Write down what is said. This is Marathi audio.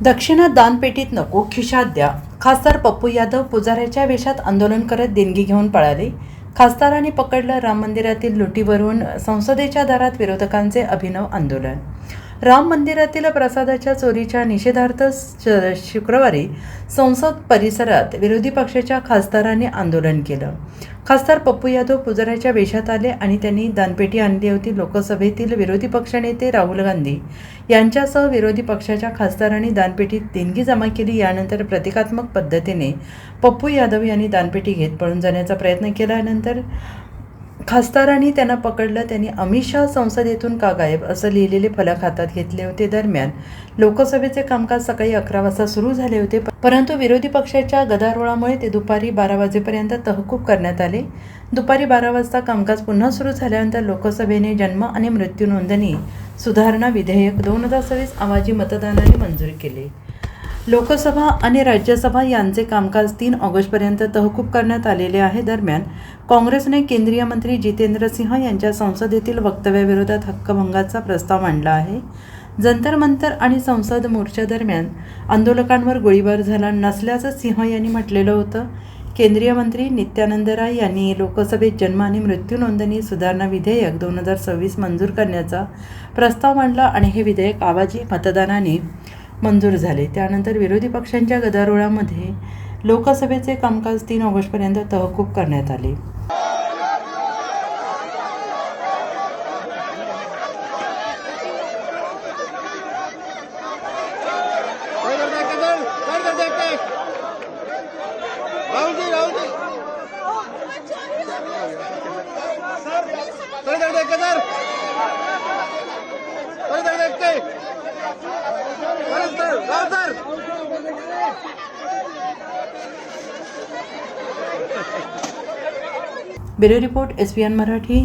दक्षिणा दानपेटीत नको खिशात द्या. खासदार पप्पू यादव पुजाऱ्याच्या वेशात आंदोलन करत देणगी घेऊन पळाले. खासदारांनी पकडलं राम मंदिरातील लुटीवरून संसदेच्या दारात विरोधकांचे अभिनव आंदोलन. राम मंदिरातील प्रसादाच्या चोरीच्या निषेधार्थ शुक्रवारी संसद परिसरात विरोधी पक्षाच्या खासदारांनी आंदोलन केलं. खासदार पप्पू यादव पुजाऱ्याच्या वेशात आले आणि त्यांनी दानपेटी आणली होती. लोकसभेतील विरोधी पक्षनेते राहुल गांधी यांच्यासह विरोधी पक्षाच्या खासदारांनी दानपेटीत देणगी जमा केली. यानंतर प्रतिकात्मक पद्धतीने पप्पू यादव यांनी दानपेटी घेत पळून जाण्याचा प्रयत्न केल्यानंतर खासदारांनी त्यांना पकडलं. त्यांनी अमित शहा संसदेतून का गायब असं लिहिलेले फलक हातात घेतले होते. दरम्यान लोकसभेचे कामकाज सकाळी 11 वाजता सुरू झाले होते, परंतु विरोधी पक्षाच्या गदारोळामुळे ते दुपारी 12 वाजेपर्यंत तहकूब करण्यात आले. दुपारी 12 वाजता कामकाज पुन्हा सुरू झाल्यानंतर लोकसभेने जन्म आणि मृत्यू नोंदणी सुधारणा विधेयक 2026 आवाजी मतदानाने मंजूर केले. लोकसभा आणि राज्यसभा यांचे कामकाज 3 ऑगस्टपर्यंत तहकूब करण्यात आलेले आहे. दरम्यान काँग्रेसने केंद्रीय मंत्री जितेंद्र सिंह यांच्या संसदेतील वक्तव्याविरोधात हक्कभंगाचा प्रस्ताव मांडला आहे. जंतर मंतर आणि संसद मोर्चादरम्यान आंदोलकांवर गोळीबार झाला नसल्याचं सिंह यांनी म्हटलेलं होतं. केंद्रीय मंत्री नित्यानंद राय यांनी लोकसभेत जन्म आणि मृत्यू नोंदणी सुधारणा विधेयक 2026 मंजूर करण्याचा प्रस्ताव मांडला आणि हे विधेयक आवाजी मतदानाने मंजूर झाले. त्यानंतर विरोधी पक्षांच्या गदारोळामध्ये लोकसभेचे कामकाज 3 ऑगस्टपर्यंत तहकूब करण्यात आले. Bureau report SBN Marathi.